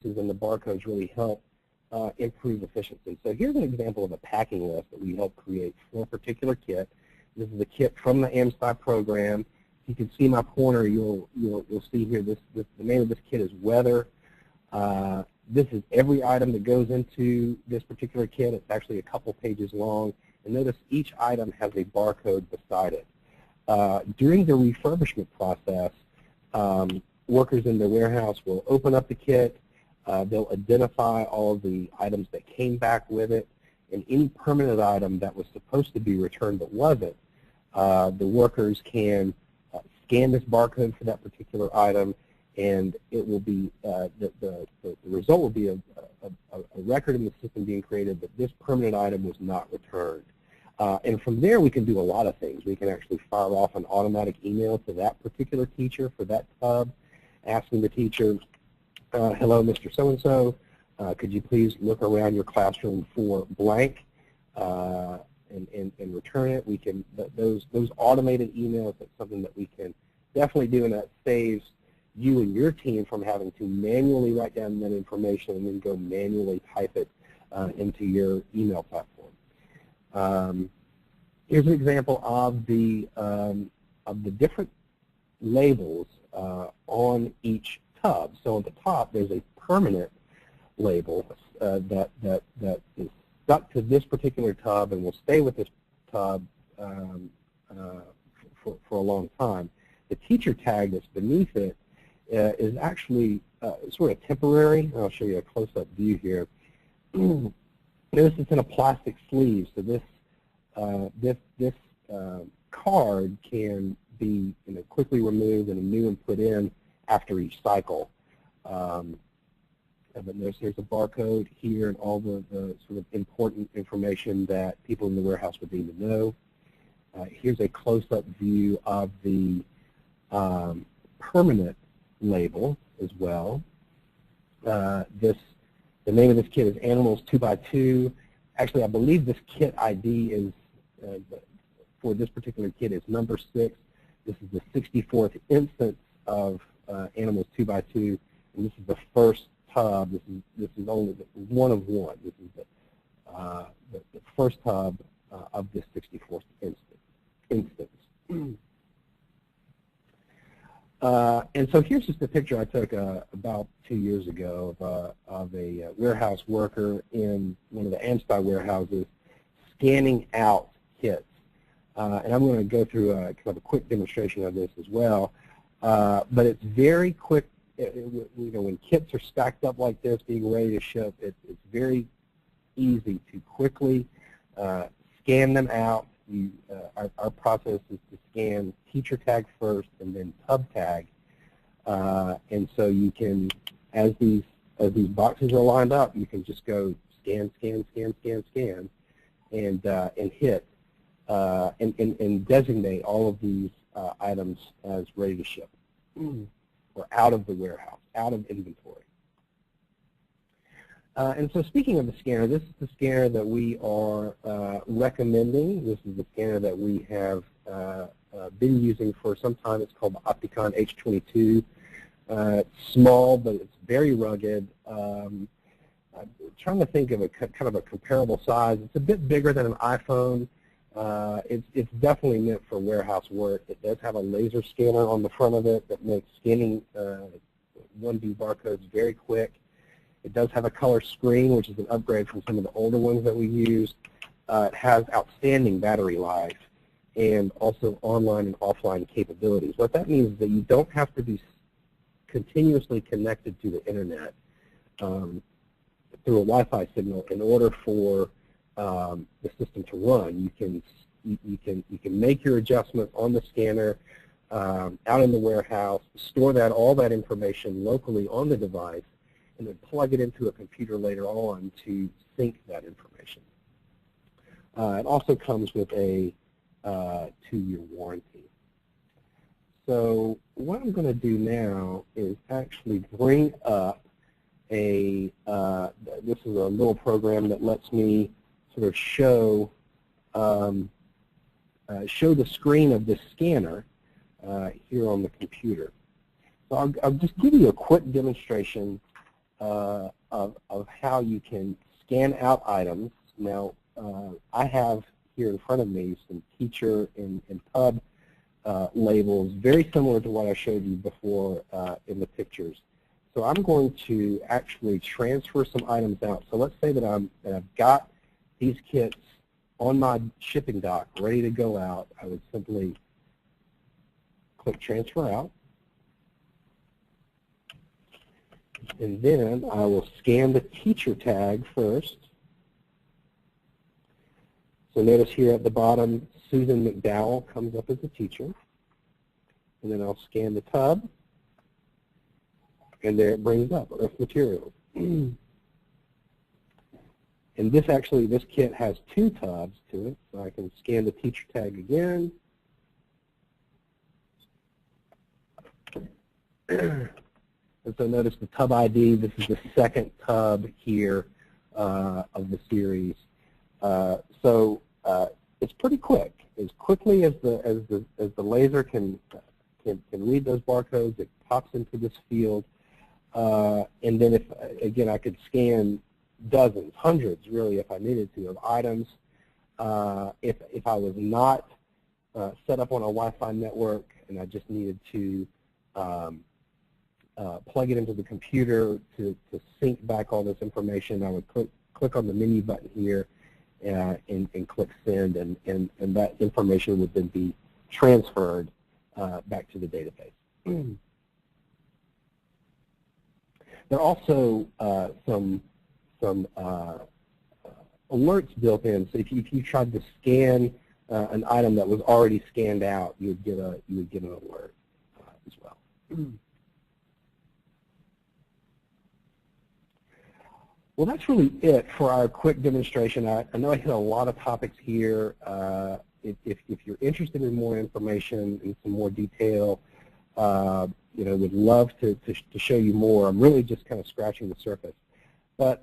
and the barcodes really help improve efficiency. So here's an example of a packing list that we helped create for a particular kit. This is a kit from the AmSty program. You can see my pointer. You'll see here. The name of this kit is Weather. This is every item that goes into this particular kit. It's actually a couple pages long. And notice each item has a barcode beside it. During the refurbishment process, workers in the warehouse will open up the kit. They'll identify all of the items that came back with it, and any permanent item that was supposed to be returned but wasn't. The workers can scan this barcode for that particular item, and it will be the result will be a record in the system being created that this permanent item was not returned. And from there, we can do a lot of things. We can actually fire off an automatic email to that particular teacher for that tub, asking the teacher, hello, Mr. So-and-so, could you please look around your classroom for blank and return it. We can, those automated emails, that's something that we can definitely do, and that saves you and your team from having to manually write down that information and then go manually type it into your email platform. Here's an example of the different labels on each tub. So on the top, there's a permanent label that is stuck to this particular tub and will stay with this tub for a long time. The teacher tag that's beneath it is actually sort of temporary. I'll show you a close-up view here. Notice it's in a plastic sleeve, so this card can be quickly removed and a new one put in after each cycle. But here's a barcode here and all the sort of important information that people in the warehouse would need to know. Here's a close-up view of the permanent label as well. The name of this kit is Animals 2x2. Actually, I believe this kit ID is, for this particular kit, is number 6. This is the 64th instance of Animals 2x2, and this is the first tub. This is only one of one. This is the first tub of this 64th instance. And so here's just a picture I took about 2 years ago of a warehouse worker in one of the AmSty warehouses scanning out kits. And I'm going to go through kind of a quick demonstration of this as well. But it's very quick. When kits are stacked up like this, being ready to ship, it's very easy to quickly scan them out. Our process is to scan teacher tag first and then tub tag, and so you can, as these boxes are lined up, you can just go scan, scan, scan, scan, scan, and hit and designate all of these items as ready to ship or out of the warehouse, out of inventory. And so speaking of the scanner, this is the scanner that we are recommending. This is the scanner that we have been using for some time. It's called the Opticon H22. It's small, but it's very rugged. I'm trying to think of kind of a comparable size. It's a bit bigger than an iPhone. It's definitely meant for warehouse work. It does have a laser scanner on the front of it that makes scanning 1D barcodes very quick. It does have a color screen, which is an upgrade from some of the older ones that we use. It has outstanding battery life and also online and offline capabilities. What that means is that you don't have to be continuously connected to the internet through a Wi-Fi signal in order for the system to run. You can make your adjustments on the scanner out in the warehouse, store all that information locally on the device, and then plug it into a computer later on to sync that information. It also comes with a 2-year warranty. So what I'm going to do now is actually bring up this is a little program that lets me sort of show the screen of this scanner here on the computer. So I'll just give you a quick demonstration of how you can scan out items. Now, I have here in front of me some teacher and pub labels, very similar to what I showed you before in the pictures. So I'm going to actually transfer some items out. So let's say that I've got these kits on my shipping dock ready to go out. I would simply click transfer out. And then I will scan the teacher tag first. So notice here at the bottom, Susan McDowell comes up as a teacher. And then I'll scan the tub. And there it brings up Earth Materials. And this kit has 2 tubs to it. So I can scan the teacher tag again. And so notice the tub ID, this is the second tub here of the series. So it's pretty quick. As quickly as the laser can read those barcodes, it pops into this field. And then I could scan dozens, hundreds really if I needed to, of items. If I was not set up on a Wi-Fi network and I just needed to plug it into the computer to sync back all this information, I would click on the menu button here and click send, and that information would then be transferred back to the database. There are also some alerts built in. So if you tried to scan an item that was already scanned out, you would get an alert as well. Well, that's really it for our quick demonstration. I know I hit a lot of topics here. If you're interested in more information and some more detail, would love to show you more. I'm really just kind of scratching the surface. But